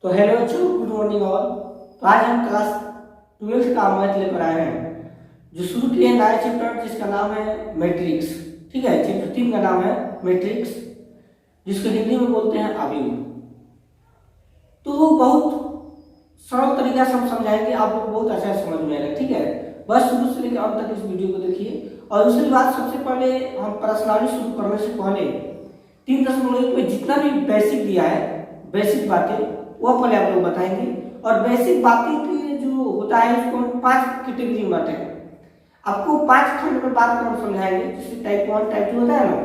तो हेलो बच्चों, good morning all. तो आज हम क्लास 12th का मैथ लेकर आए हैं, जो शुरू किए हैं नया चैप्टर जिसका नाम है मैट्रिक्स। ठीक है, चैप्टर 3 का नाम है मैट्रिक्स, जिसको हिंदी में बोलते हैं अवयव। तो बहुत सरल तरीके से हम समझाएंगे, आपको बहुत अच्छा समझ में आएगा। ठीक है, बस शुरू से लेकर अंत तक इस वीडियो को देखिए। और दूसरी बात, सबसे पहले हम प्रश्नावली शुरू करने से पहले 3.1 में जितना भी बेसिक दिया है, बेसिक बातें वो पहले आप लोग बताएंगे। और बेसिक बातें की जो होता है उसको हम 5 कैटेगरी में बांटेंगे। आपको 5 खंड में बात करना समझाएंगे, जैसे टाइप 1 टाइप 2 होता है ना,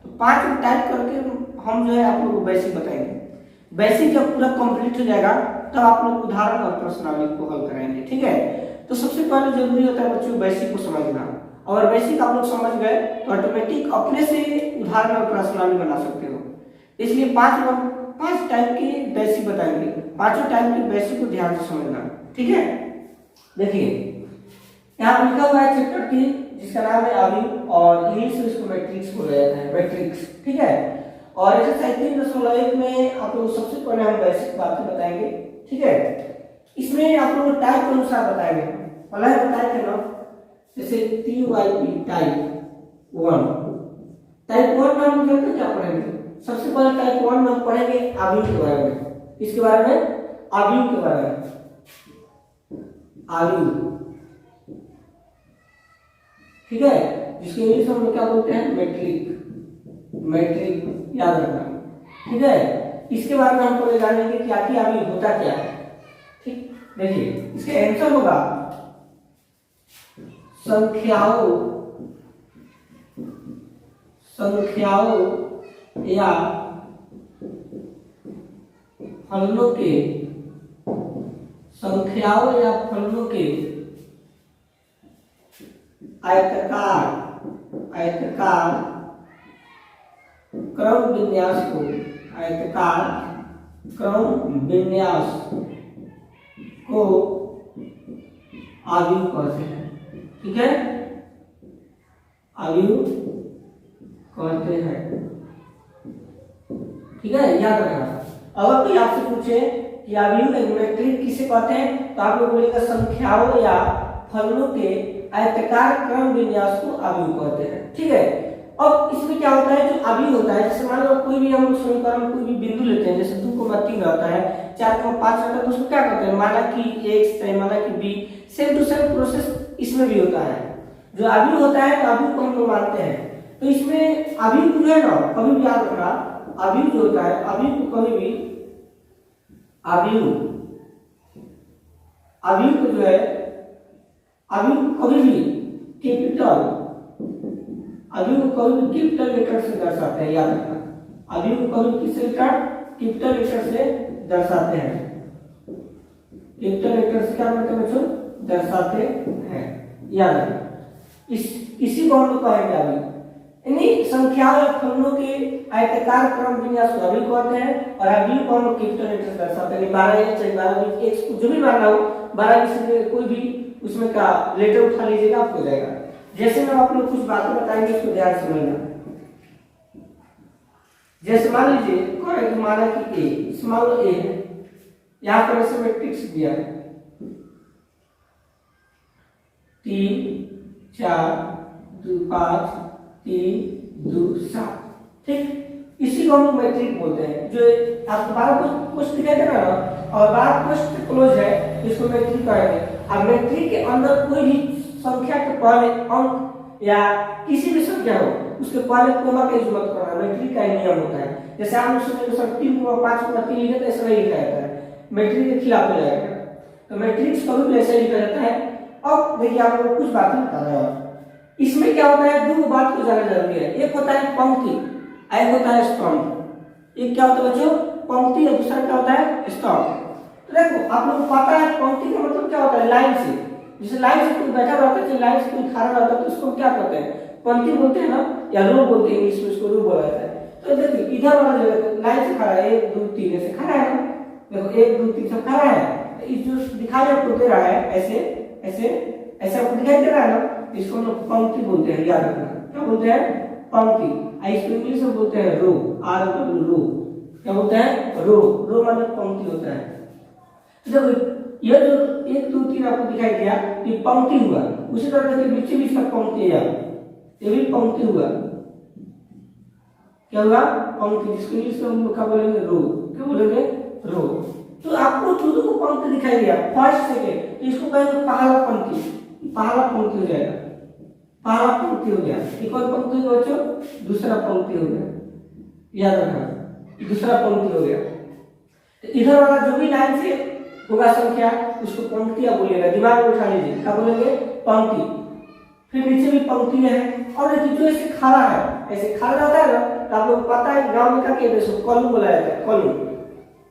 तो 5 में टाइप करके हम जो है आप लोगों को बेसिक बताएंगे। बेसिक जब पूरा कंप्लीट हो जाएगा तब आप लोग उदाहरण और प्रश्नावली को हल कराएंगे। ठीक है, तो सबसे पहले जरूरी होता है बच्चों बेसिक को समझना। और बेसिक आप लोग समझ गए तो ऑटोमेटिक अपने से उदाहरण और प्रश्नावली बना सकते हो। इसलिए 5 टाइप के बेसिक बताएंगे, पांचों टाइप के बेसिक को ध्यान से समझना। ठीक है, देखिए यहाँ पर लिखा हुआ है चैप्टर 3 जिसका नाम है अवयव, और इंग्लिश में इसको मैट्रिक्स बोला जाता है, मैट्रिक्स। ठीक है, और एक्सरसाइज 3.1 में आप लोग सबसे पहले हम बेसिक बातें बताएंगे। ठीक है, इसमें आप लोग टाइप के अनुसार बताएंगे। पहले बताए थे ना, जैसे TYP टाइप 1। टाइप 1 में हम क्या पढ़ेंगे? सबसे पहले टाइप 1 में हम पढ़ेंगे अवयव के बारे में। इसके बारे में अवयव के बारे में, अवयव। ठीक है, जिसके इंग्लिश में हम क्या बोलते हैं? मैट्रिक। मैट्रिक याद रखना। ठीक है, इसके बारे में हम पहले जानेंगे कि आखिर अवयव होता क्या है। ठीक, देखिए इसका आंसर होगा संख्याओं या फलनों के, संख्याओं या फलनों के आयताकार क्रम विन्यास को, आयताकार क्रम विन्यास को अवयव कहते हैं। ठीक है, अवयव कहते हैं। ठीक है, याद रखना। अगर कोई आपसे पूछे कि अवयव मैट्रिक किसे कहते हैं, तो आप लोग बोलेगा संख्याओं या फलनों के आयताकार क्रम विन्यास को अवयव कहते हैं। ठीक है, अब इसमें क्या होता है, जो अवयव होता है, जैसे मान लो कोई भी हम लोग समीकरण कोई भी बिंदु लेते हैं, जैसे 2,3 रहता है, 4,5 रहता है, तो उसको क्या करते हैं? माना कि x है, माना कि b, same to same process इसमें भी होता है। जो अवयव होता है तो अवयव को हम लोग मानते हैं। तो इसमें अवयव जो है ना, कभी भी याद रखना, अवयव जो होता है, अवयव को कभी भी, अवयव को जो है, अवयव को कभी भी कैपिटल, अवयव को कभी भी कैपिटल लेटर से दर्शाते हैं। याद रखना, अवयव को कभी किस लेटर? कैपिटल लेटर से दर्शाते हैं। कैपिटल लेटर से क्या बोलते हैं बच्चों? दर्शाते हैं। याद रखना, इसी को हम लोग कहेंगे अवयव। यानी संख्याओं या फलनों के आयताकार क्रम विन्यास को अवयव कहते हैं, और अवयव को हम लोग कैपिटल लेटर से दर्शाते हैं। 12 चाहे 12 x जो भी मानना हो, 12 से कोई भी उसमें का लेटर उठा लीजिएगा, आपको जाएगा। जैसे मैं आप लोग कुछ बातें बताएंगे, उसको ध्यान से समझना। जैसे मान लीजिए माना कि a, मान लो a है, यहाँ पर ऐसे मैट्रिक्स दिया है 3 4 2 5 3 2 7। ठीक, इसी को हम लोग मैट्रिक बोलते हैं। जो आप 12 क्वेश्चन दिखाई दे रहा है ना, और 12 क्वेश्चन क्लोज है, इसको मैट्रिक कहेंगे। अब मैट्रिक के अंदर कोई भी संख्या के पहले अंक या किसी भी संख्या हो, उसके पहले कोमा का यूज मत करना। मैट्रिक का नियम होता है। जैसे आप लोग सोचेंगे सर 3,5,3 लिखे तो ऐसा नहीं लिखा जाता है, मैट्रिक के खिलाफ हो जाएगा। तो मैट्रिक्स कभी भी ऐसा ही लिखा जाता है। अब देखिए आप लोग कुछ बातें बता रहे हैं। इसमें क्या होता है, दो बात को जानना जरूरी है। एक होता है पंक्ति, एक होता है स्तंभ। एक क्या होता है बच्चों? पंक्ति, और दूसरा क्या होता है? स्तंभ। तो देखो आप लोग को पता है पंक्ति का मतलब क्या होता है? लाइन से। जैसे लाइन से कोई बैठा रहता है, लाइन से कोई खड़ा रहता है, तो उसको क्या कहते हैं? पंक्ति बोलते हैं ना, या रो बोलते हैं, इंग्लिश में उसको रो बोला जाता है। तो देखिए इधर वाला जगह लाइन से खड़ा है, 1 2 3 ऐसे खड़ा है ना, देखो 1 2 3 सब खड़ा है। इस जो दिखाई आपको दे रहा है, ऐसे ऐसे ऐसे आपको दिखाई दे रहा है ना, इसको हम लोग पंक्ति बोलते हैं। याद रखना, क्या बोलते हैं? पंक्ति। इसको इंग्लिश में बोलते हैं रो, R O रो। क्या बोलते हैं? रो। रो मतलब पंक्ति होता है। देखो ये जो 1 2 3 आपको दिखाई दिया ये पंक्ति हुआ, उसी तरह देखिए नीचे भी इसका पंक्ति है, ये भी पंक्ति हुआ, क्या हुआ पंक्ति, जिसको इंग्लिश में हम लोग क्या बोलेंगे रो, क्या बोलेंगे रो। तो आपको दोनों को पंक्ति दिखाई दिया फर्स्ट सेकेंड, तो इसको कहेंगे पहला पंक्ति, पहला पंक्ति हो जाएगा, पहला पंक्ति हो गया। एक और पंक्ति हो बच्चों, दूसरा पंक्ति हो गया, याद रखना दूसरा पंक्ति हो गया। तो इधर वाला जो भी लाइन से होगा संख्या उसको पंक्तियां बोलेगा, दिमाग में उठा लीजिए, क्या बोलेंगे पंक्ति। फिर नीचे भी पंक्ति है, और देखिए जो ऐसे खड़ा है, ऐसे खड़ा रहता है ना, तो आप लोग पता है गांव में क्या कहते हैं इसको, कॉलम बोला जाता है, कॉलम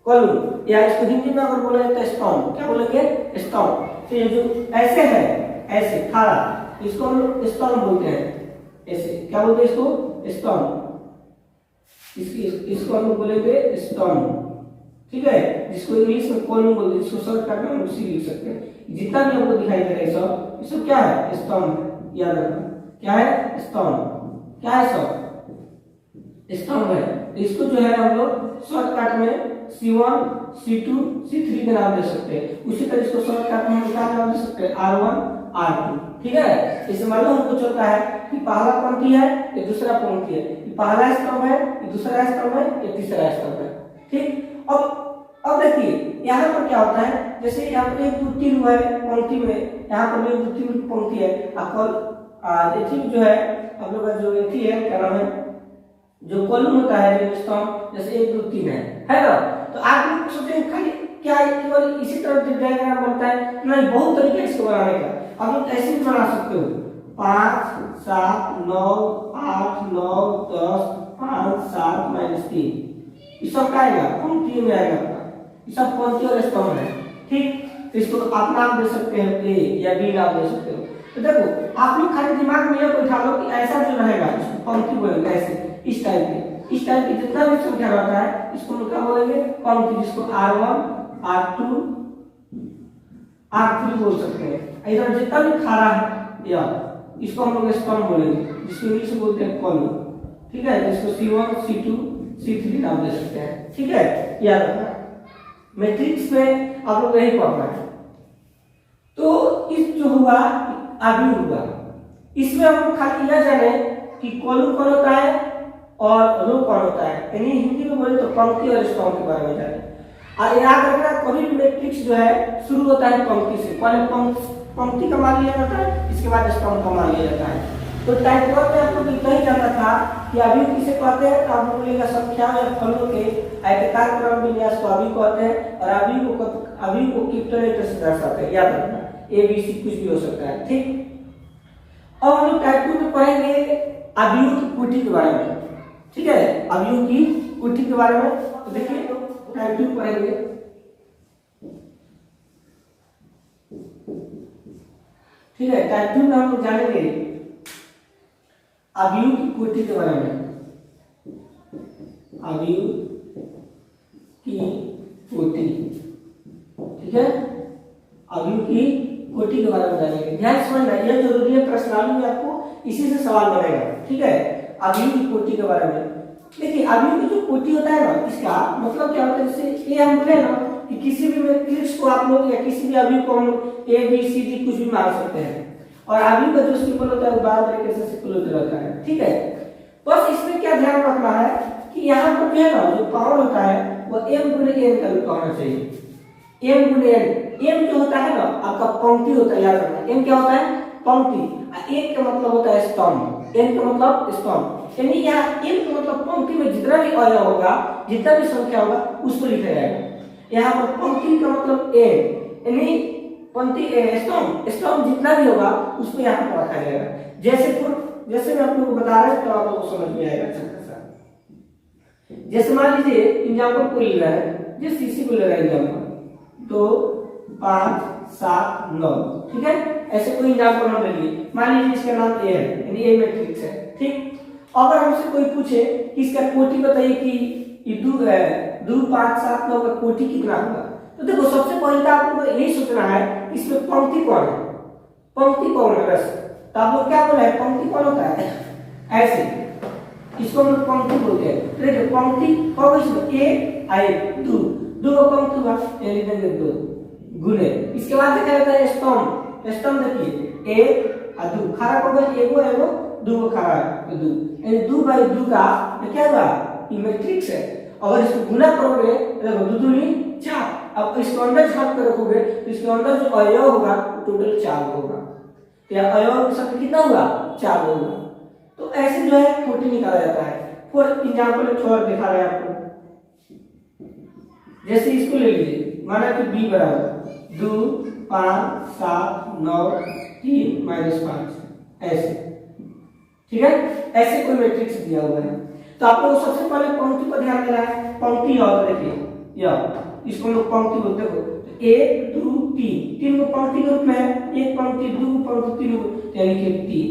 कॉलम, या इसको हिंदी में अगर बोला जाता है स्तंभ, क्या बोलेंगे स्तंभ। तो ये जो ऐसे है, ऐसे खड़ा, इसको हम लोग स्तंभ बोलते हैं, ऐसे क्या बोलते हैं इसको स्तंभ, इसको हम लोग बोलेंगे स्तंभ, ठीक है, जिसको इंग्लिश में कॉलम बोलते हैं, जिसको शॉर्टकट में हम उसी लिख सकते हैं। जितना भी हमको दिखाई दे रहा है सब, ये सब क्या है स्तंभ, याद रखना क्या है स्तंभ, क्या है सब स्तंभ है। इसको जो है हम लोग शॉर्टकट में C1 C2 C3 के नाम दे सकते हैं, उसी तरह इसको शॉर्टकट में हम क्या नाम दे सकते हैं R1 R2, ठीक है। इसे मालूम हमको चलता है कि पहला पंक्ति है ये दूसरा पंक्ति है, ये पहला स्तंभ है ये दूसरा स्तंभ है ये तीसरा स्तंभ है, ठीक। अब देखिए यहाँ पर क्या होता है, जैसे यहाँ पर 1 2 3 हुआ है पंक्ति में, यहाँ पर 1 2 3 पंक्ति है, आपको जो है आप लोग का जो एथी है क्या नाम है, जो कॉलम होता है जो स्तंभ, जैसे 1 2 3 है ना। तो आप लोग सोचते हैं खाली क्या केवल इसी तरह डायग्राम बनता है, नहीं, बहुत तरीका इसको बनाने का। आप लोग ऐसे भी बना सकते हो, 5 7 9 8 9 10 5 7 -3, ये सब क्या आएगा पंक्ति में आएगा आपका, ये सब पंक्ति और स्तंभ है, ठीक। तो इसको आप नाम दे सकते हैं ए या बी नाम दे सकते हो। तो देखो आप लोग खाली दिमाग में ये बैठा लो कि ऐसा जो रहेगा इसको पंक्ति बोलेंगे, ऐसे इस टाइप के जितना भी संख्या रहता है इसको हम क्या बोलेंगे पंक्ति, जिसको R1 R2 R3 बोल सकते हैं। इधर जितना भी खड़ा है या इसको हम लोग स्तंभ बोलेंगे, जिसको इंग्लिश में बोलते हैं कॉलम, ठीक है, जिसको C1 C2 C3 नाम दे सकते हैं, ठीक है, याद रखना। मैट्रिक्स में आप लोग यही पढ़ना है। तो इस जो हुआ अवयव हुआ, इसमें हम लोग खाली यह जाने कि कॉलम कौन होता है और रो कौन होता है, यानी हिंदी में बोले तो पंक्ति और स्तंभ के बारे में जाने। और याद रखना कभी भी मैट्रिक्स जो है शुरू होता है पंक्ति से, पहले पंक्ति का मान लिया जाता है, इसके बाद स्तंभ का मान लिया जाता है। तो टाइप 1 में आपको इतना ही जानना था कि अवयव किसे कहते हैं, आप लोग बोलेगा संख्या या फलों के आयताकार क्रम विन्यास को अवयव कहते हैं, और अवयव को कैपिटल लेटर से दर्शाते हैं, याद रखना ABC कुछ भी हो सकता है, ठीक। अब हम लोग टाइप 2 में पढ़ेंगे अवयव की कोटि के बारे में, ठीक है, अवयव की कोटि के बारे में। तो देखिए टाइप 2 पढ़ेंगे, ठीक है, टाइप 2 में हम लोग जानेंगे अवयव की कोटि के बारे में, अवयव की कोटि, ठीक है, अवयव की कोटि के बारे में जानेंगे। ध्यान से समझना, यह जरूरी है, प्रश्नावली में आपको इसी से सवाल बनेगा, ठीक है, अवयव की कोटि के बारे में। देखिए अवयव की जो कोटि होता है ना, इसका मतलब क्या होता है, जैसे ये हम बोले ना कि किसी भी मैट्रिक्स को आप लोग या किसी भी अवयव को हम लोग A B C D कुछ भी मान सकते हैं, और अवयव का जो सिंबल होता है वो बार तरीके से सिंबल रहता है, ठीक है। बस इसमें क्या ध्यान रखना है कि यहाँ पर जो है ना जो पावर होता है वो m गुने n का रूप होना चाहिए, m गुने n। m जो होता है ना आपका पंक्ति होता है, याद रखना m क्या होता है पंक्ति, n का मतलब होता है स्तंभ, n का मतलब स्तंभ, यानी यहाँ m का मतलब पंक्ति में जितना भी अवयव होगा, जितना भी संख्या होगा उसको लिखा जाएगा। यहाँ पर पंक्ति का मतलब n, यानी पंक्ति स्तंभ जितना भी होगा उसको यहाँ पर रखा जाएगा। जैसे मैं आप लोगों को बता रहा हूँ तो आप लोगों को समझ में आएगा अच्छा खासा। जैसे मान लीजिए एग्जाम्पल को ले रहा है, जिस CC को ले रहा है एग्जाम्पल 2 5 7 9, ठीक है, ऐसे कोई एग्जाम्पल हम ले लिए, मान लीजिए इसका नाम A है, यानी A मैट्रिक्स है, ठीक। अगर हमसे कोई पूछे कि इसका कोटि बताइए कि 2 5 7 9 का कोटि कितना होगा, तो देखो सबसे पहले तो आप लोगों को यही सोचना है इसमें पंक्ति कौन है, पंक्ति कौन है, बस। तो आप लोग क्या बोला है पंक्ति कौन होता है, ऐसे इसको हम लोग पंक्ति बोलते हैं। तो देखिए पंक्ति कौन, इसमें 1 2 पंक्ति हुआ, ये लिख देंगे 2, गुने। इसके बाद देखा जाता है स्तंभ। स्तंभ देखिए एक और दो खड़ा हो गया, एगो एगो दो खड़ा है, दो यानी 2 बाई 2 का क्या होगा, ये मैट्रिक्स है। अगर इसको गुना करोगे देखो 2 दूनी 4। अब इसको अंदर छाप कर रखोगे तो इसके अंदर जो अवयव होगा टोटल 4 होगा। तो यह अवयव का संख्या कितना होगा, 4 होगा। तो ऐसे जो है 40 निकाला जाता है। फॉर एग्जांपल एक छोड़ दिखा रहे हैं आपको, जैसे इसको ले लीजिए, माना कि b बराबर 2 5 7 9 3 -5 ऐसे, ठीक है। ऐसे कोई मैट्रिक्स दिया हुआ है तो आप लोग सबसे पहले पंक्ति पर ध्यान देना है। पंक्ति और देखिए यह इसको लोग पंक्ति बोलते हो, 1 2 3 तीन को पंक्ति के रूप में है, एक पंक्ति दो पंक्ति तीन को, यानी कि 3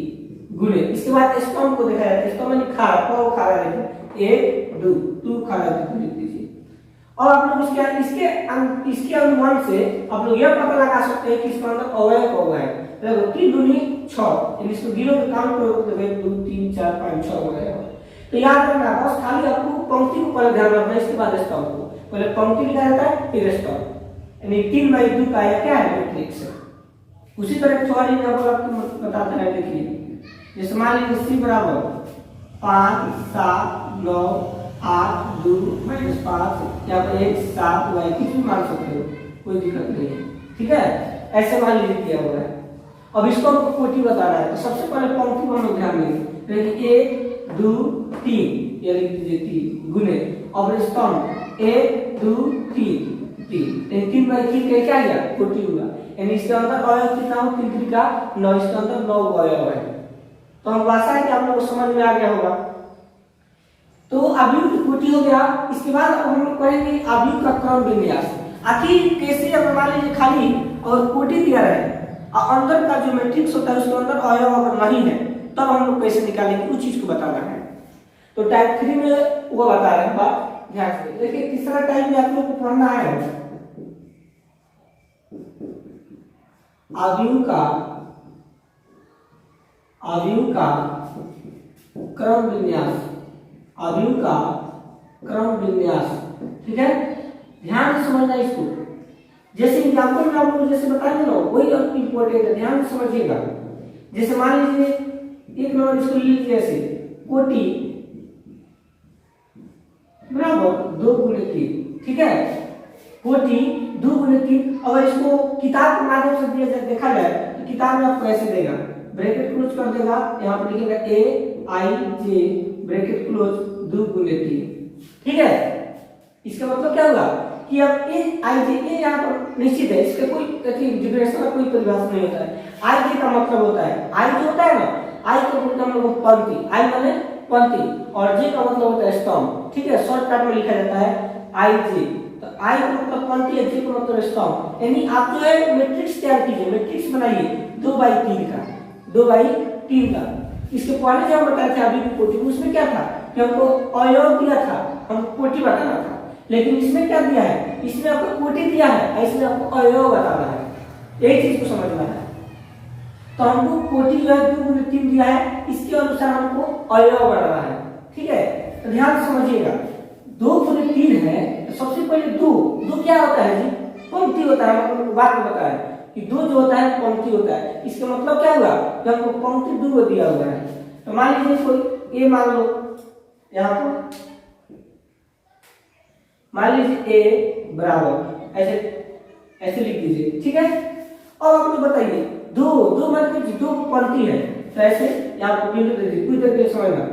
गुणे। इसके बाद स्तंभ को देखा जाता है, स्तंभ में खड़ा पाव खड़ा है, 1 2 खड़ा लिख दीजिए। और आप लोग इसके अनुमान से आप लोग यह पता लगा सकते हैं कि इसका अंदर अवयव कौन है। देखो 3 दूनी 6, इसको गिनो के काउंट करो तो 1 2 3 4 5 6 वगैरह। तो याद रखना बस खाली आपको पंक्ति को पहले ध्यान रखना है, इसके बाद स्तंभ को। पहले पंक्ति लिखा जाता है फिर स्तंभ, यानी 3 बाई 2 का यह क्या है, मैट्रिक्स है। उसी तरह थोड़ा एग्जांपल आपको बताते हैं, देखिए जैसे मान लीजिए c बराबर 5 7 9 8 2 -5 या फिर 1 7 y कुछ भी मान सकते हो, कोई दिक्कत नहीं है, ठीक है। ऐसे मान लीजिए दिया हुआ है। अब इसको हमको कोटि बताना है तो सबसे पहले पंक्ति को हम ध्यान देंगे, देखिए 1 2 3 ये लिख दीजिए 3 गुने। अब स्तंभ 1 2 3 3 3 बाई 3 का क्या गया, कोटि हुआ। यानी इसके अंदर अवयव कितना हो, 3 का 9, इसके अंदर 9 अवयव है। तो हम आशा है कि आप लोगों को समझ में आ गया होगा। तो अवयव की कोटि हो गया। इसके बाद अब हम लोग करेंगे अवयव का क्रम विन्यास। आखिर कैसे, अब मान लीजिए खाली और कोटि दिया रहे और अंदर का जो मैट्रिक्स होता है उसके अंदर अवयव अगर नहीं है तब हम लोग कैसे निकालेंगे, उस चीज को बताना है। तो टाइप 3 में वो बता रहे हैं, बात ध्यान से देखिए। तीसरा टाइप में आप लोग को पढ़ना है अवयव का क्रम विन्यास, अवयव का क्रम विन्यास, ठीक है। ध्यान से समझना इसको। जैसे एग्जांपल में आप लोग जैसे बताएंगे ना वही इंपॉर्टेंट है, ध्यान से समझिएगा। जैसे मान लीजिए एक नंबर इसको लीजिए, ऐसे कोटि बराबर 2 गुणे 3, ठीक है। कोटि 2 गुणे 3। अगर इसको किताब के माध्यम से दिया जाए, देखा जाए तो किताब में आपको ऐसे देगा, ब्रैकेट क्लोज कर देगा, यहाँ पर लिखेगा a i j bracket close 2 गुणे 3, ठीक है। इसका मतलब क्या होगा कि अब a i j a यहाँ पर निश्चित है, इसका कोई डिफरेंशियल का कोई परिभाषा नहीं होता है। i j का मतलब होता है, i जो होता है ना, i को बोलते हैं हम लोग पंक्ति, i माने पंक्ति, और j का मतलब होता है स्तंभ, ठीक है। शॉर्टकट में लिखा जाता है i j। तो i का मतलब पंक्ति है, j का मतलब स्तंभ। यानी आप जो है मैट्रिक्स तैयार कीजिए, मैट्रिक्स बनाइए 2 बाई 3 का, 2 बाई 3 का। इसके पहले जो हम बताए थे अभी की कोटि, उसमें क्या था कि हमको अवयव दिया था, हमको कोटि बताना था। लेकिन इसमें क्या दिया है, इसमें आपको कोटि दिया है, इसमें आपको अवयव बताना है, यही चीज को समझना है। तो हमको कोटि जो है 2 गुणे 3 दिया है, इसके अनुसार हमको अवयव बनाना है, ठीक है। तो ध्यान से समझिएगा, 2 गुणे 3 है तो सबसे पहले 2 क्या होता है जी, पंक्ति होता है। मतलब बात में बताया कि 2 जो होता है पंक्ति होता है। इसका मतलब क्या हुआ कि हमको पंक्ति 2 दिया हुआ है। तो मान लीजिए कोई ए मान लो, यहाँ पर मान लीजिए a बराबर ऐसे लिख दीजिए, ठीक है। और आप लोग बताइए 2 मतलब 2 पंक्ति है, तो ऐसे यहाँ पर बिंदु दे दीजिए, कुछ देर के लिए समझना,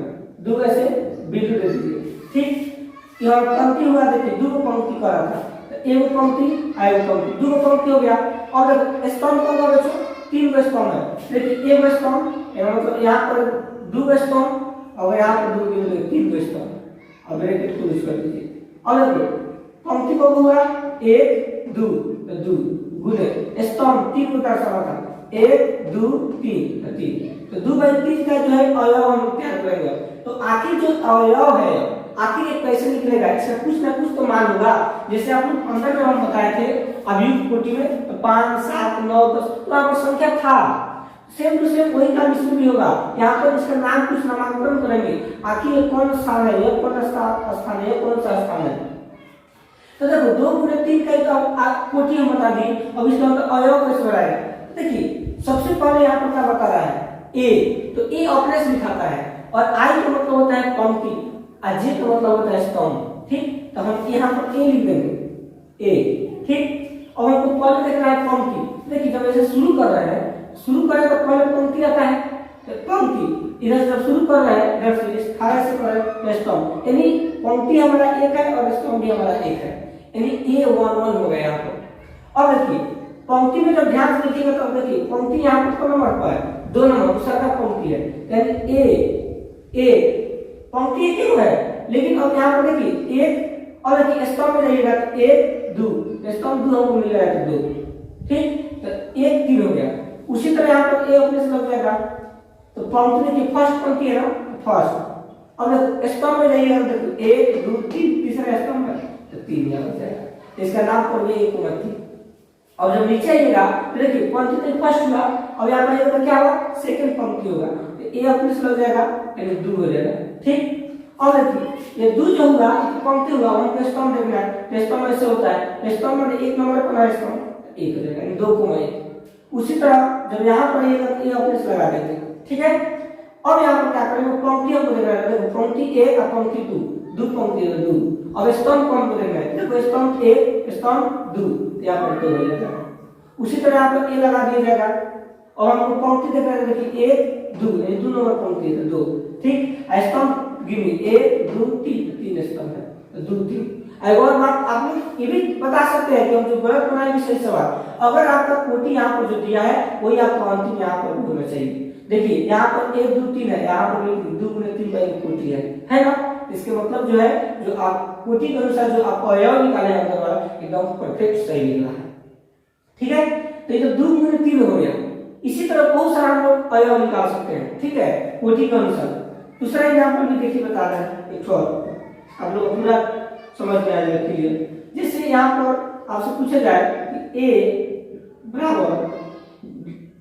2 ऐसे बिंदु दे दीजिए, ठीक। यहाँ पंक्ति हुआ, देखिए 2 पंक्ति करा था, तो एगो पंक्ति आएगो पंक्ति, 2 पंक्ति हो गया। और स्तंभ का बच्चों 3 स्तंभ है, देखिए एगो स्तंभ मतलब यहाँ पर 2 स्तंभ और यहाँ पर 2 बिंदु 3 स्तंभ। अब ब्रैकेट क्लोज कर दीजिए। और पंक्ति को हुआ 1 2 गुणे स्तंभ 3 का समा था, 1 2 3 तो 2 बाई 3 का जो है अवयव हम तैयार करेंगे। तो आखिर जो अवयव है आखिर ये कैसे निकलेगा, इसका कुछ ना कुछ तो मान होगा। जैसे आप लोग अंदर में हम बताए थे अवयव कोटि में, तो 5 7 9 10 तो आपका संख्या था, सेम टू सेम वही काम इसमें भी होगा। यहाँ पर इसका नाम कुछ नामांकन करेंगे, आखिर ये कौन स्थान है, ये कौन सा स्थान है, ये कौन सा स्थान है। तो देखो 2 गुणे 3 का ही तो कोटि हम बता दिए। अब इसका मतलब अवयव कैसे बनाएगा? देखिए सबसे पहले यहाँ पर क्या बता रहा है ए, तो ए ऑपरेस लिखाता है और आई का मतलब होता है पंक्ति और जे का मतलब होता है स्तंभ। ठीक, तो हम यहाँ पर ए लिख देंगे ए। ठीक, और हमको पहले देखना है पंक्ति। देखिए जब ऐसे शुरू कर रहे हैं तो पहले पंक्ति आता है, तो पंक्ति इधर से जब शुरू कर रहे हैं इधर से खारा से कर रहे हैं स्तंभ, यानी पंक्ति हमारा एक है और स्तंभ भी हमारा एक है, यानी ए 1 1 हो गया यहाँ पर। अब देखिए पंक्ति में जब ध्यान से देखिएगा तो देखिए पंक्ति यहाँ पर कौन नंबर पर है? 2 नंबर, दूसरा का पंक्ति है, यानी ए पंक्ति एक ही है। लेकिन अब यहाँ पर देखिए एक और देखिए स्तंभ में जाइएगा तो 1 2, स्तंभ 2 हमको मिल रहा है तो 2। ठीक, तो 1 3 हो गया। उसी तरह यहाँ पर ए अपने से लग जाएगा, तो पंक्ति देखिए फर्स्ट पंक्ति है ना, फर्स्ट। अब स्तंभ में जाइएगा तो देखिए 1 2 3, तीसरा स्तंभ है तो 3 यहाँ हो जाएगा, इसका नाम पड़ गया पंक्ति। और जब नीचे आइएगा तो देखिए पंक्ति तो फर्स्ट हुआ, अब यहाँ पर आइएगा तो क्या होगा? सेकंड पंक्ति होगा, तो ए अपने से लग जाएगा यानी 2 हो जाएगा। ठीक, और देखिए ये 2 जो होगा पंक्ति होगा वहां स्तंभ देखना है, स्तंभ ऐसे होता है, स्तंभ में 1 नंबर पर है स्तंभ 1 हो जाएगा, यानी 2 को 1। उसी तरह जब यहाँ पर आइएगा तो ए अपने से लगा देंगे। ठीक है, अब यहाँ पर क्या करेंगे? पंक्ति हमको देखना है, देखो पंक्ति 1 और पंक्ति 2 पंक्ति है 2। अब स्तंभ को हमको देखना है, देखो स्तंभ 1 स्तंभ 2, यहाँ पर 2 हो जाएगा। उसी तरह यहाँ पर ए लगा दिया जाएगा और हमको पंक्ति देखना है, देखिए 1 2 ये 2 नंबर पंक्ति है 2। ठीक, स्तंभ गिनिए 1 2 3 स्तंभ है तो 2 3। एक और बात आप लोग ये भी बता सकते हैं कि हम जो गलत बनाए सही सवाल, अगर आपका कोटि यहाँ पर जो दिया है वही आपको अंतिम यहाँ पर होना चाहिए। देखिए यहाँ पर 1 2 3 है, यहाँ पर 2 गुणे 3 बाई कोटि है ना? इसके मतलब जो है जो आप कोटि के अनुसार जो आप अवयव निकाले अंदर वाला एकदम परफेक्ट सही निकला है। ठीक है, तो ये तो 2 गुणे 3 हो गया। इसी तरह बहुत सारा हम लोग अवयव निकाल सकते हैं। ठीक है, कोटि के अनुसार। दूसरा एग्जाम्पल भी देखिए बता रहे हैं, एक और आप लोग पूरा समझ में आ जाएगा क्लियर। जैसे यहाँ पर आपसे पूछा जाए कि ए बराबर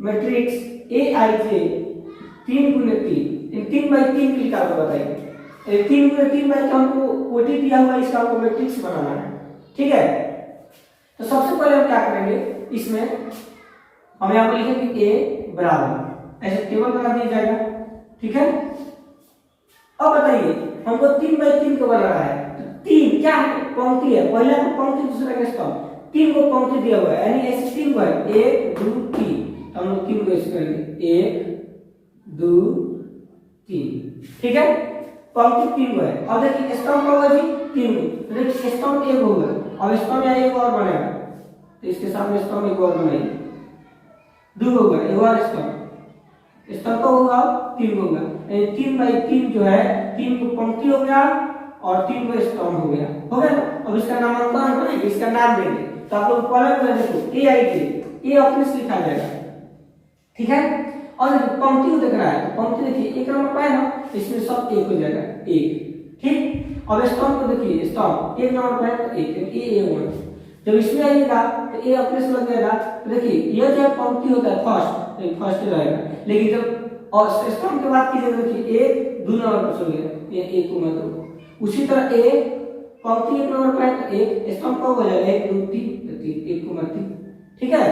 मैट्रिक्स ए आई जे 3 गुणे 3, 3 बाई 3 के निकाल कर बताइए। 3 गुणे 3 बाई का हमको कोटि दिया हुआ, इसका हमको मैट्रिक्स बनाना है। ठीक है, तो सबसे पहले हम क्या करेंगे, इसमें हम यहाँ पर लिखेंगे ए बराबर, ऐसे टेबल बना दिया जाएगा। ठीक है, अब बताइए हमको 3 बाई 3 को बनाना है, तो 3 क्या है? पंक्ति है, पहला को पंक्ति दूसरा का स्तंभ, 3 को पंक्ति दिया हुआ है, यानी ऐसे 3 को है 1 2 3, हम लोग 3 को ऐसे करेंगे 1 2 3। ठीक है, पंक्ति 3 को है। अब देखिए स्तंभ का होगा जी 3 को, तो देखिए स्तंभ 1 होगा, अब स्तंभ यहाँ एक और बनेगा तो इसके सामने स्तंभ एक और बनाइए 2 होगा, एक और स्तंभ का होगा 3 होगा, 3 बाई 3 जो है 3 को पंक्ति हो गया और 3 को स्तंभ हो गया ना? अब इसका नामांकन करेंगे, इसका नाम देंगे, तो आप लोग पहले देखो ए आई जे, ए अपने से लिखा जाएगा। ठीक है, और पंक्ति को देखना है, तो पंक्ति देखिए 1 नंबर पर है ना, तो इसमें सब 1 हो जाएगा 1। ठीक, अब स्तंभ को देखिए, स्तंभ 1 नंबर पर है तो 1 ए 1। जब इसमें आइएगा तो ए अपने से लग जाएगा, तो देखिए यह जो पंक्ति होता है फर्स्ट रहेगा, लेकिन जब और स्तंभ की बात कीजिए देखिए 1 2 नंबर पर चल गया, ये 1 को मतलब। उसी तरह ए पंक्ति 1 नंबर पर है तो 1, स्तंभ का हो जाएगा 1 2 3 1 को मतलब। ठीक है,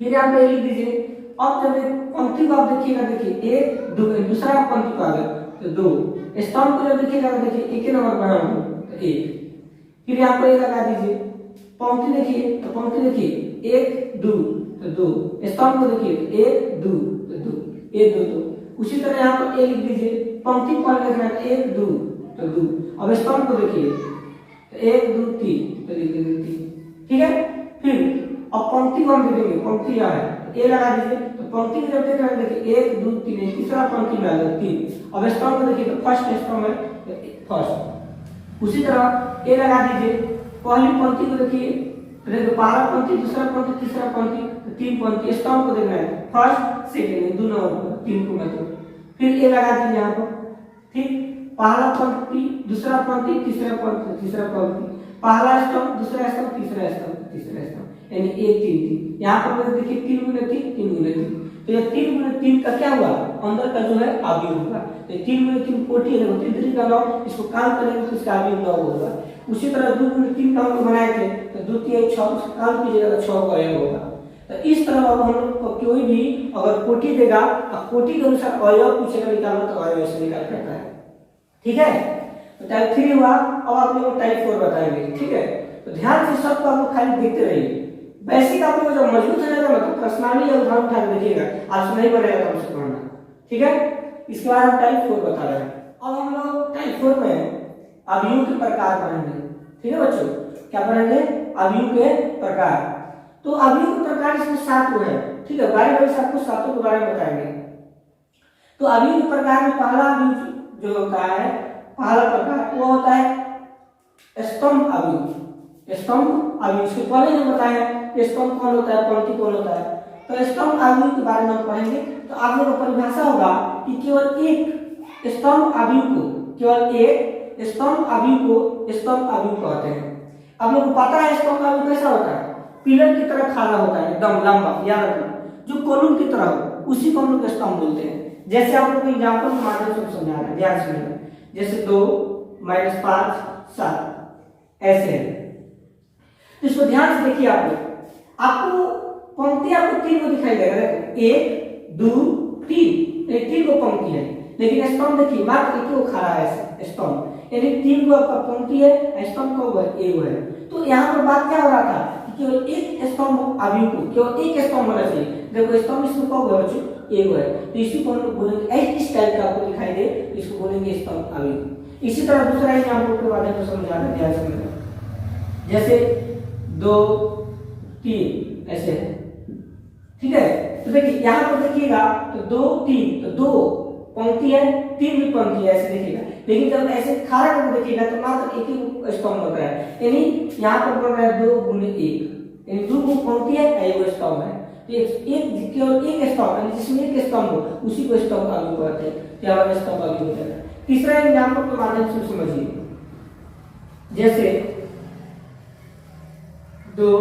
फिर आप लिख दीजिए। अब जब पंक्ति को आप देखिएगा, देखिए 1 2, दूसरा पंक्ति को आ गया तो 2, स्तंभ को जब देखिएगा देखिए 1 नंबर पर है तो 1, फिर यहाँ पर लगा दीजिए। पंक्ति देखिए तो पंक्ति देखिए 1 2 तो 2, स्तंभ को देखिए 1 2 तो 2 1 2 2। उसी तरह यहाँ पर ए लिख दीजिए, पंक्ति पर लिखना है 1 2 तो 2, अब स्तंभ को देखिए तो 1 2 3 तो लिख दीजिए 3। ठीक है, फिर अब पंक्ति को हम देखेंगे, पंक्ति यहाँ है ए लगा दीजिए, तो पंक्ति को जब देख रहे हैं देखिए 1 2 3, तीसरा पंक्ति में आ गया 3, अब स्तंभ को देखिए तो फर्स्ट स्तंभ है फर्स्ट। उसी तरह ए लगा दीजिए, पहली पंक्ति को देखिए तो पहला पंक्ति दूसरा पंक्ति तीसरा पंक्ति तो 3 पंक्ति, स्तंभ को देखना है फर्स्ट सेकंड 2 नंबर 3 को मतलब। फिर ए लगा दीजिए यहाँ पर। ठीक, पहला पंक्ति दूसरा पंक्ति तीसरा पंक्ति, पहला स्तंभ दूसरा स्तंभ तीसरा स्तंभ, यानी 1 3 3। यहाँ पर देखिए 3 गुणे 3 गुणे 3, तो ये 3 गुणे 3 का क्या हुआ? अंदर का जो है अवयव होगा, तो 3 गुणे 3 कोटि है, 3 का 9, इसको काम करेंगे तो इसका अवयव 9 होगा। उसी तरह 2 गुणे 3 का हम लोग बनाए थे, तो 2 3 6 उसका काम कीजिएगा तो 6 का अवयव होगा। तो इस तरह अब हम लोग को कोई भी अगर कोटि देगा और कोटि के अनुसार अवयव पूछेगा निकालना तो अवयव से निकाल सकता है। ठीक है, तो टाइप 3 हुआ। अब आप लोग को टाइप 4 बताएंगे। ठीक है, तो ध्यान से सबको आप लोग खाली देखते रहिए। बेसिक आप लोग जब मजबूत हो जाएगा ना तो पर्सनली या उदाहरण उठा के देखिएगा, आपसे नहीं बनेगा तो हमसे पढ़ना। ठीक है, इसके बाद हम टाइप 4 बता रहे हैं। अब हम लोग टाइप 4 में अवयव के प्रकार पढ़ेंगे। ठीक है बच्चों, क्या पढ़ेंगे? अवयव के प्रकार। तो अवयव के प्रकार इसमें 7 है। ठीक है, बारी बारी से आपको 7 के बारे में बताएंगे। तो अवयव के प्रकार में पहला अवयव जो होता है, पहला प्रकार वो होता है स्तंभ अवयव। स्तंभ अवयव से पहले हम बताए स्तंभ कौन होता है, पंक्ति कौन होता है। तो स्तंभ अवयव के बारे में हम पढ़ेंगे। तो आप लोगों को परिभाषा होगा कि केवल एक स्तंभ अवयव को, केवल एक स्तंभ अवयव को स्तंभ अवयव कहते हैं। आप लोगों को पता है स्तंभ अवयव कैसा होता है? पिलर की तरह खड़ा होता है, एकदम लंबा, याद रखना, जो कॉलम की तरह हो उसी को हम लोग स्तंभ बोलते हैं। जैसे आप लोग को एग्जांपल के माध्यम से समझा रहे हैं, ध्यान से सुनिएगा। जैसे 2 - 5 7 ऐसे है। तो इसको ध्यान से देखिए आप लोग। आपको पंक्ति आपको 3 को दिखाई देगा, 1 2 3, ये 3 को पंक्ति है। लेकिन स्तंभ देखिए मात्र एक को खड़ा है स्तंभ, यानी 3 को आपका पंक्ति है, स्तंभ को एक है। तो यहाँ पर बात क्या हो रहा था कि केवल एक स्तंभ अवयव को, केवल एक स्तंभ होना चाहिए। देखो स्तंभ इसमें कब है बच्चों? एक है। तो इसी को हम लोग बोलेंगे, इस टाइप का आपको दिखाई दे इसको बोलेंगे स्तंभ अवयव। इसी तरह दूसरा एग्जांपल के माध्यम से समझा रहे हैं, ध्यान से समझना। जैसे 2 3 ऐसे है। ठीक है, तो देखिए यहाँ पर देखिएगा तो 2 3, तो 2 पंक्ति है, 3 भी पंक्ति है, ऐसे देखिएगा। लेकिन जब ऐसे खड़ा करके देखिएगा तो मात्र एक ही स्तंभ होता है, यानी यहाँ पर बन रहा है 2 गुणे 1, यानी 2 को पंक्ति है, एक स्तंभ है। तो एक केवल एक स्तंभ, यानी जिसमें एक स्तंभ हो उसी को स्तंभ अवयव कहते हैं। क्या हमारा स्तंभ अवयव होता है। तीसरा एग्जांपल के माध्यम से समझिए। जैसे 2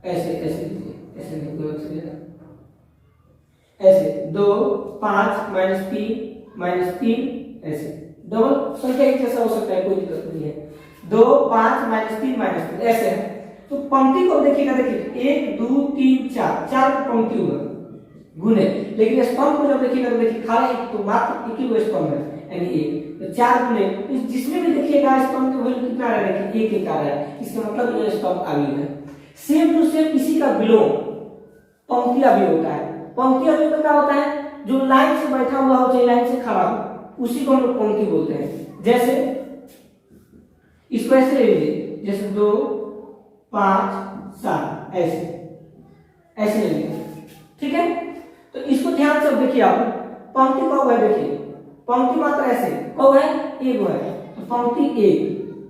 ऐसे ऐसे ऐसे ऐसे 2 5 -3 -3 ऐसे डबल संख्या एक जैसा हो सकता है, कोई दिक्कत नहीं है। 2 5 -3 -3 ऐसे है। तो पंक्ति को देखिएगा, देखिए 1 2 3 4 पंक्ति हुआ गुने। लेकिन स्तंभ को जब देखिएगा तो देखिए खाली एक, तो मात्र एक ही स्तंभ है, यानी 1। तो 4 गुने जिसमें भी देखिएगा स्तंभ की वैल्यू कितना है, देखिए 1 एक आ रहा है। इसका मतलब ये स्तंभ अवयव है। सेम टू सेम इसी का विलोम पंक्ति अवयव होता है। पंक्ति अवयव क्या होता है? जो लाइन से बैठा हुआ हो चाहे लाइन से खड़ा हो उसी को हम लोग पंक्ति बोलते हैं। जैसे इसको ऐसे ले लीजिए, जैसे 2 5 7 ऐसे ऐसे ले लीजिए। ठीक है, तो इसको ध्यान से देखिए। आप पंक्ति कब है, देखिए पंक्ति मात्र ऐसे कब है, एक है, तो पंक्ति 1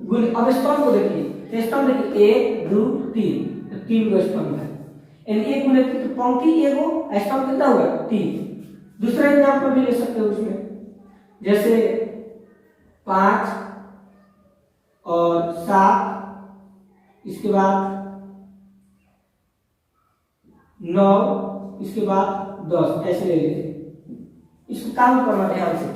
गुण। अब स्तंभ को देखिए, स्तंभ देखिए 1 2 3, तो 3 को स्तंभ है, यानी 1 गुणे 3, तो पंक्ति 1 हो, स्तंभ कितना हुआ 3। दूसरा एग्जांपल भी ले सकते हो उसमें, जैसे 5 और 7, इसके बाद 9, इसके बाद 10 ऐसे ले लीजिए। इसको काम करना ध्यान से।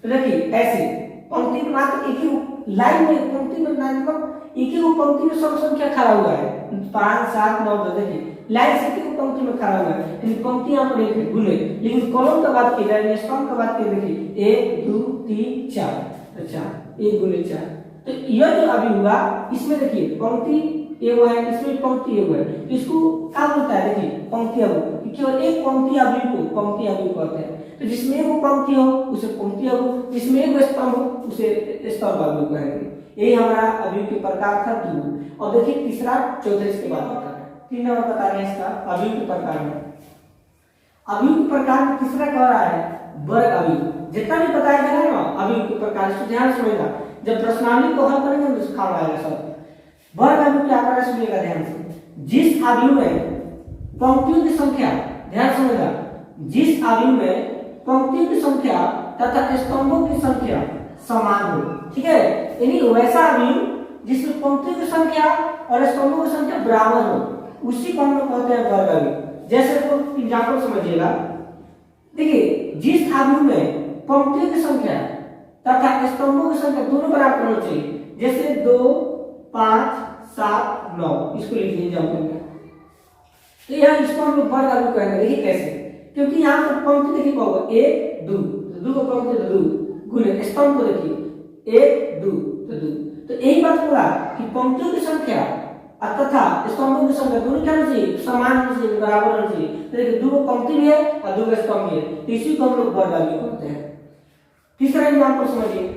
तो देखिए ऐसे पंक्ति में मात्र एक ही लाइन में, पंक्ति में मतलब एक ही पंक्ति में सब संख्या खड़ा हुआ है, 5 7 9 10। देखिए लाइन से एक ही पंक्ति में खड़ा हुआ है, यानी पंक्ति यहाँ पर एक है गुने। लेकिन कॉलम का बात की जाए, स्तंभ का बात की, देखिए 1 2 3 4, तो 4 1 गुने 4। तो यह जो अभी हुआ इसमें देखिए पंक्ति एगो है, इसमें पंक्ति एगो है, तो इसको क्या बोलता है, देखिए पंक्ति अवयव। केवल एक पंक्ति अवयव को पंक्ति अवयव कहते हैं। तो जिसमें एगो पंक्ति हो उसे पंक्ति अवयव, जिसमें एगो स्तंभ हो उसे स्तंभ अवयव कहेंगे। यही हमारा अवयव के प्रकार था 2। और देखिए तीसरा चौथा इसके बाद होता है। 3 नंबर बता रहे हैं इसका अवयव के प्रकार में। अवयव के प्रकार में तीसरा कह रहा है वर्ग अवयव। जितना भी बताया जा रहा है ना अवयव के प्रकार, इसको ध्यान से समझना। जब प्रश्नावली को हल करेंगे तो काम आएगा सब। वर्ग अवयव क्या कर रहा है सुनिएगा ध्यान से। जिस अवयव में पंक्तियों की संख्या, ध्यान समझना, जिस अवयव में पंक्तियों की संख्या तथा स्तंभों की संख्या समान हो, ठीक है, यानी वैसा अवयव जिसमें पंक्तियों की संख्या और स्तंभों की संख्या बराबर हो, उसी को हम लोग कहते हैं वर्ग अवयव। जैसे एग्जाम्पल समझिएगा, देखिए जिस अवयव में पंक्तियों की संख्या तथा स्तंभों की संख्या दोनों बराबर होनी चाहिए। जैसे 2, 5, 7, 9 इसको लिख लीजिए एग्जांपल में। तो यहाँ इसको हम लोग वर्ग अभी करेंगे। देखिए कैसे, क्योंकि यहाँ पर पंक्ति देखिए क्या होगा 1 2, 2 को पंक्ति 2 गुने स्तंभ को देखिए 1 2 तो 2। तो यही बात बोला कि पंक्तियों की संख्या तथा स्तंभों की संख्या दोनों क्या होनी चाहिए, समान होनी चाहिए, बराबर होनी चाहिए। तो देखिए 2 पंक्ति भी है और 2 स्तंभ भी है, तो इसी को हम लोग वर्ग अभी करते हैं। तीसरा एग्जांपल समझिए,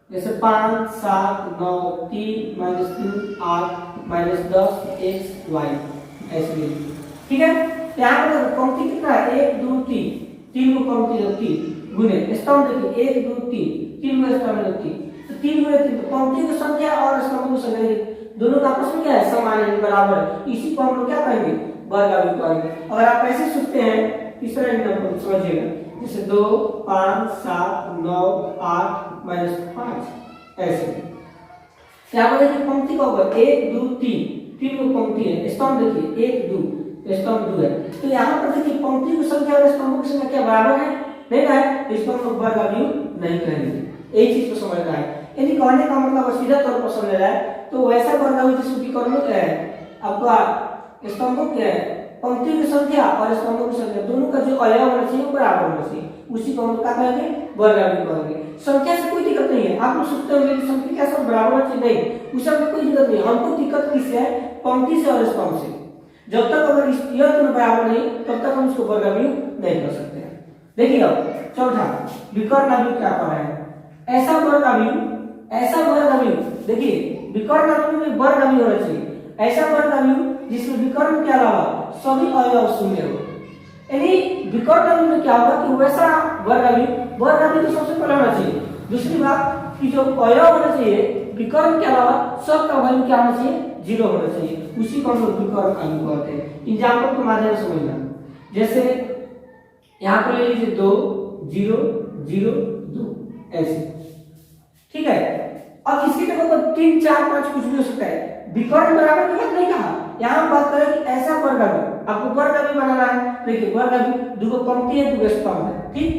जैसे 5 7 9 3 -3 8 -10 x y ऐसे लिखिए। ठीक है, यहाँ पर पंक्ति कितना है 1 2 3, 3 को पंक्ति 3 गुने स्तंभ देखिए 1 2 3, 3 को स्तंभ 3, तो 3 गुने 3 तो पंक्ति की संख्या और स्तंभ की संख्या दोनों का आपस में क्या है, समान है, बराबर है। इसी को हम लोग क्या करेंगे, वर्ग अभी करेंगे। अगर आप ऐसे सोचते हैं, तीसरा एग्जांपल समझिएगा, जैसे 2 5 7 9 8 -5 ऐसे। यहाँ पर देखिए पंक्ति का होगा 1 2 3, 3 को पंक्ति है, स्तंभ देखिए 1 2 स्तंभ 2 है। तो यहाँ पर देखिए पंक्ति की संख्या और स्तंभ की संख्या क्या बराबर है, नहीं है, तो इसको हम लोग वर्ग अभी नहीं करेंगे। यही चीज को समझना है। यदि कहने का मतलब सीधा तौर पर समझ रहा है तो वैसा वर्ग अभी जिसकी कर्म क्या है आपका स्तंभों क्या है, पंक्ति की संख्या और स्तंभों की संख्या दोनों का जो अवयव होना चाहिए वो बराबर होना चाहिए, उसी को हम क्या कहेंगे, वर्ग अभी करेंगे। संख्या से कोई दिक्कत नहीं है, आप लोग सोचते होंगे कि संख्या क्या सब बराबर होना चाहिए, नहीं, उस सब में कोई दिक्कत नहीं। हमको दिक्कत किससे है, पंक्ति से और स्तंभ से। जब तक अगर यह दोनों बराबर नहीं तब तक हम इसको वर्ग अभी नहीं कर सकते हैं। देखिए अब चौथा विकर्ण अवयव क्या कर रहे हैं, ऐसा वर्ग अवयव देखिए विकर्ण अवयव में वर्ग अवयव होना चाहिए, ऐसा वर्ग अवयव जिसमें विकर्ण के अलावा सभी अवयव शून्य हो। यानी विकर्ण अवयव में क्या होगा कि वैसा वर्ग अवयव तो सबसे पहले होना चाहिए। दूसरी बात कि जो अवयव होना चाहिए विकर्ण के अलावा सबका वैल्यू क्या होना चाहिए, 0 होना चाहिए, उसी को हम लोग विकर्ण अवयव कहते हैं। एग्जांपल के माध्यम से समझना, जैसे यहाँ पर ले लीजिए 2 0 0 2 ऐसे, ठीक है। अब इसकी जगह पर 3 4 5 कुछ भी हो सकता है, विकर्ण बराबर की बात नहीं कहा। यहाँ बात करें कि ऐसा वर्ग अवयव, आपको वर्ग अवयव बनाना है। देखिए वर्ग अवयव 2 पंक्ति है 2 स्तंभ है, ठीक,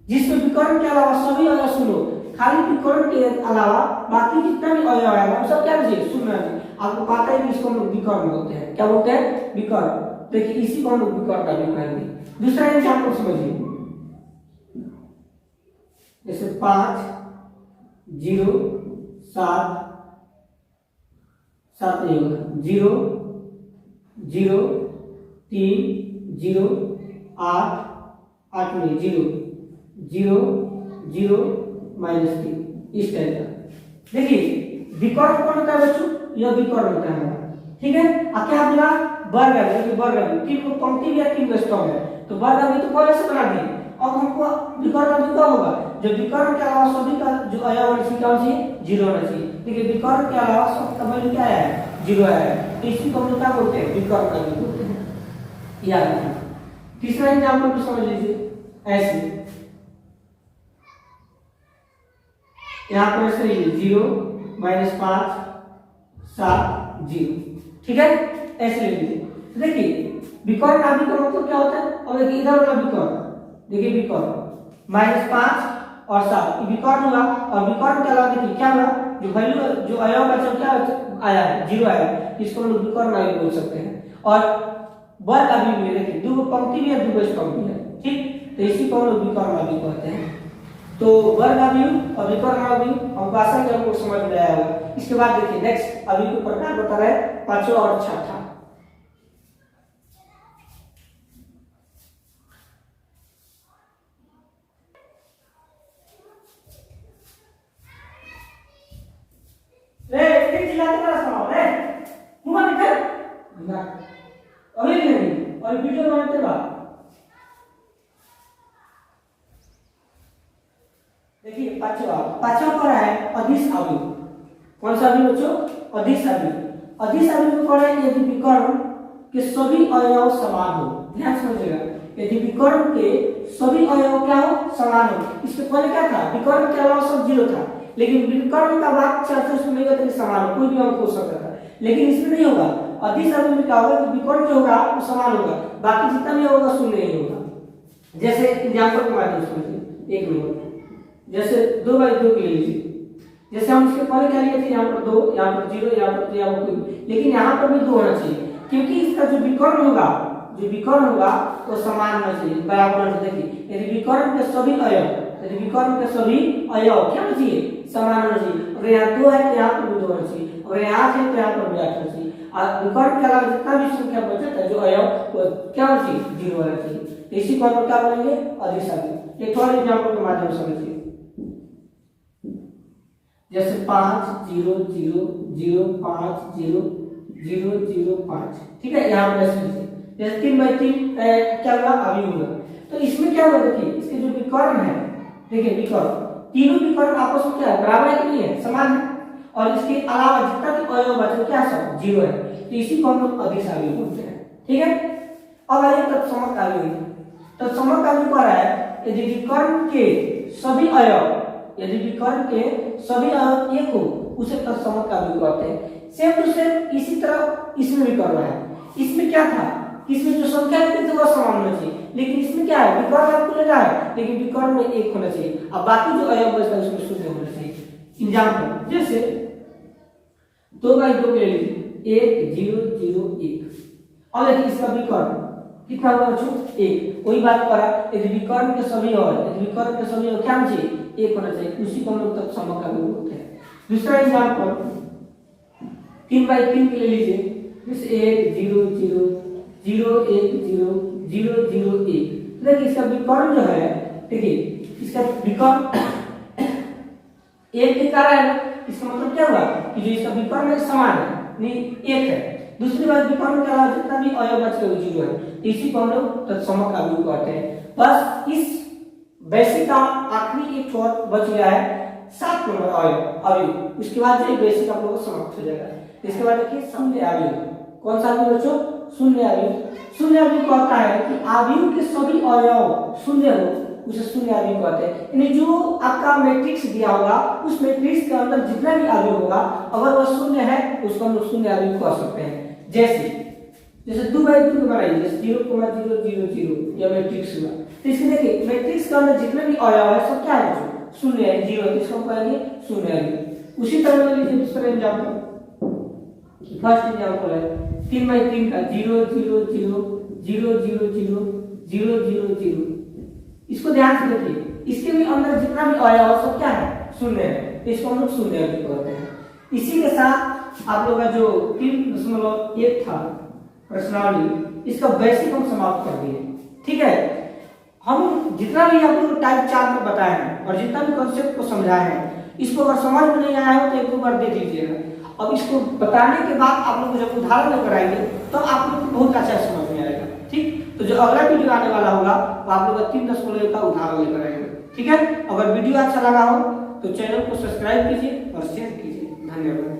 जिसमें विकर्ण के अलावा सभी अवयव शून्य, खाली विकर्ण के अलावा बाकी जितना भी अवयव आएगा वो सब क्या है, शून्य है। आपको पता है कि इसको हम लोग विकर्ण बोलते हैं, क्या बोलते हैं, विकर्ण। देखिए इसी को हम लोग विकर्ण अवयव कहेंगे। दूसरा एग्जांपल समझिए, जैसे 5 0 7 7 नहीं होगा 0 0 3 0 8 8 नहीं 0 0 0 -3 इस टाइप का। देखिए विकर्ण कौन होता है बच्चों, यह विकर्ण होता है, ठीक है। अब क्या बोला, वर्ग अवयव 3 को पंक्ति भी है 3 को स्तंभ है, तो वर्ग अवयव तो पहले से बना दिए। अब हमको विकर्ण अवयव क्या होगा, जब विकर्ण के अलावा सभी का जो अवयव होना चाहिए क्या होना चाहिए, 0 होना चाहिए। देखिए विकर्ण के अलावा सब का वैल्यू क्या है, 0 है, तो इसी को हम लोग क्या बोलते हैं, विकर्ण अवयव बोलते हैं, याद रखिए। तीसरा एग्जांपल को समझ लीजिए, ऐसे यहाँ पर ऐसे 0 -5 7 0, ठीक है, ऐसे ले लीजिए। तो देखिए विकर्ण अवयव का मतलब क्या होता है, और देखिए इधर वाला विकर्ण, देखिए विकर्ण -5 और 7 विकर्ण हुआ, और विकर्ण के अलावा देखिए क्या हुआ, जो वैल्यू जो अवयव का क्या आया है, 0 आया, इसको हम लोग विकर्ण अवयव बोल सकते हैं। और वर्ग अवयव में देखिए 2 पंक्ति भी है 2 स्तंभ भी है, ठीक, तो इसी को हम लोग विकर्ण अवयव कहते हैं। तो वर्ग अवयव और विकर्ण अवयव हमको आशा है आपको समझ में आया होगा। इसके बाद देखिए नेक्स्ट अवयव के प्रकार बता रहे हैं, पांचवा और छठा। और वीडियो बनाते बाद देखिए पांचवा पर है अदिश अवयव। कौन सा अवयव बच्चों, अदिश अवयव। अदिश अवयव में पढ़े यदि विकर्ण के सभी अवयव समान हो, ध्यान समझिएगा, यदि विकर्ण के सभी अवयव क्या हो, समान हो। इसके पहले क्या था, विकर्ण के अलावा सब 0 था, लेकिन विकर्ण का बात चर्चा उसमें नहीं होता कि समान हो, कोई भी अंक हो सकता था, लेकिन इसमें नहीं होगा। अदिश अवयव में क्या होगा कि विकर्ण जो होगा वो समान होगा, बाकी जितना भी होगा शून्य नहीं होगा। जैसे एग्जांपल के माध्यम से समझिए, 1 नंबर। जैसे 2/2 के ले लीजिए, जैसे हम इसके पहले क्या लिए थे, यहाँ पर 2, यहाँ पर 0, यहाँ पर 3, यहाँ पर कोई, लेकिन यहाँ पर भी 2 होना चाहिए, क्योंकि इसका जो विकर्ण होगा वो समान होना चाहिए, बराबर होना चाहिए। देखिए यदि विकर्ण के सभी अवयव क्या होना चाहिए, समान होना चाहिए। अगर यहाँ 2 है तो यहाँ पर भी 2 होना चाहिए, अगर यहाँ 8 है तो यहाँ पर भी 8 होना चाहिए। और विकर्ण के अलावा जितना भी संख्या बचता है जो अवयव, वो क्या होना चाहिए, 0 होना चाहिए। इसी को हम क्या बोलेंगे, अदिश आव्यूह। एक और एग्जांपल के माध्यम से समझिए, जैसे 5 0 0 0 5 0 0 0 5, ठीक है। यहाँ पर ऐसे जैसे 3/3 क्या हुआ, अवयव हुआ। तो इसमें क्या हुआ, देखिए इसके जो विकर्ण है, देखिए विकर्ण, तीनों विकर्ण आपस में क्या है, बराबर है कि नहीं है, समान है। और इसके अलावा जितना भी अवयव बचे क्या सब 0 है, तो इसी को हम लोग अदिश आव्यूह बोलते हैं, ठीक है। अब आइए तत्समक आव्यूह। तत्समक आव्यूह कह रहा है यदि विकर्ण के सभी अवयव एक हो, उसे तत्समक आव्यूह कहते हैं। सेम टू सेम इसी तरह इसमें भी करना है। इसमें क्या था, इसमें जो संख्या थी वो समान होना चाहिए, लेकिन इसमें क्या है, विकर्ण आपको लेना है, लेकिन विकर्ण में 1 होना चाहिए, अब बाकी जो अवयव बचता है उसमें 0 होना चाहिए। एग्जांपल जैसे 2/2 के लिए 1 0 0 1। अब देखिए इसका विकर्ण कितना होगा बच्चों, 1। वही बात करा, यदि विकर्ण के सभी क्या होना चाहिए, 1 होना चाहिए, उसी को हम लोग तत्समक आव्यूह बोलते हैं। दूसरा एग्जांपल 3/3 के ले लीजिए, जैसे 1 0 0 0 1 0 0 0 1। देखिए इसका विकर्ण जो है, देखिए इसका विकर्ण 1 के कारण है, इसका मतलब क्या हुआ कि जो इसका विकर्ण है समान है, नहीं 1 है। दूसरी बात, विकर्ण के अलावा जितना भी अवयव बच गए वो 0 है, इसी को हम लोग तत्समक आव्यूह कहते हैं। बस इस बेसिक का आखिरी एक छोर बच गया है, 7 नंबर आव्यूह। उसके बाद जो बेसिक आप लोगों को समाप्त हो जाएगा। इसके बाद देखिए शून्य आव्यूह। कौन सा आव्यूह बच्चों, शून्य आव्यूह। शून्य आव्यूह कहता है कि आव्यूह के सभी अवयव शून्य हो, उसे शून्य आव्यूह कहते हैं। यानी जो आपका मैट्रिक्स दिया होगा, उस मैट्रिक्स के अंदर जितना भी आव्यूह होगा, अगर वह शून्य है उसको हम लोग शून्य आव्यूह कह सकते हैं। जैसे 2/2 को बनाइए, जैसे 0 0 0 0 या मैट्रिक्स हुआ, तो इसमें देखिए मैट्रिक्स के अंदर जितने भी अवयव है सब क्या है, शून्य है, 0 है, तो इसको कहेंगे शून्य आव्यूह। उसी तरह ले लीजिए दूसरा एग्जांपल, फर्स्ट एग्जांपल है 3/3 का 0 0 0 0 0 0 0 0 0। इसको ध्यान से देखिए, इसके भी अंदर जितना भी अवयव है सब क्या है, शून्य है, तो इसको हम लोग शून्य आव्यूह कहते हैं। इसी के साथ आप लोगों का जो 3.1 था प्रश्नावली, इसका बेसिक हम समाप्त कर दिए, ठीक है। हम जितना भी आप लोग टाइप 4 में बताए हैं और जितना भी कॉन्सेप्ट को समझाए हैं, इसको अगर समझ में नहीं आया हो तो एक दो बार देख लीजिएगा। अब इसको बताने के बाद आप लोग जब उदाहरण लेकर आएंगे तो आप लोग को बहुत अच्छा समझ में आएगा, ठीक। तो जो अगला वीडियो आने वाला होगा वो आप लोग 3.0 का उदाहरण लेकर आएंगे, ठीक है। अगर वीडियो अच्छा लगा हो तो चैनल को सब्सक्राइब कीजिए और शेयर कीजिए। धन्यवाद।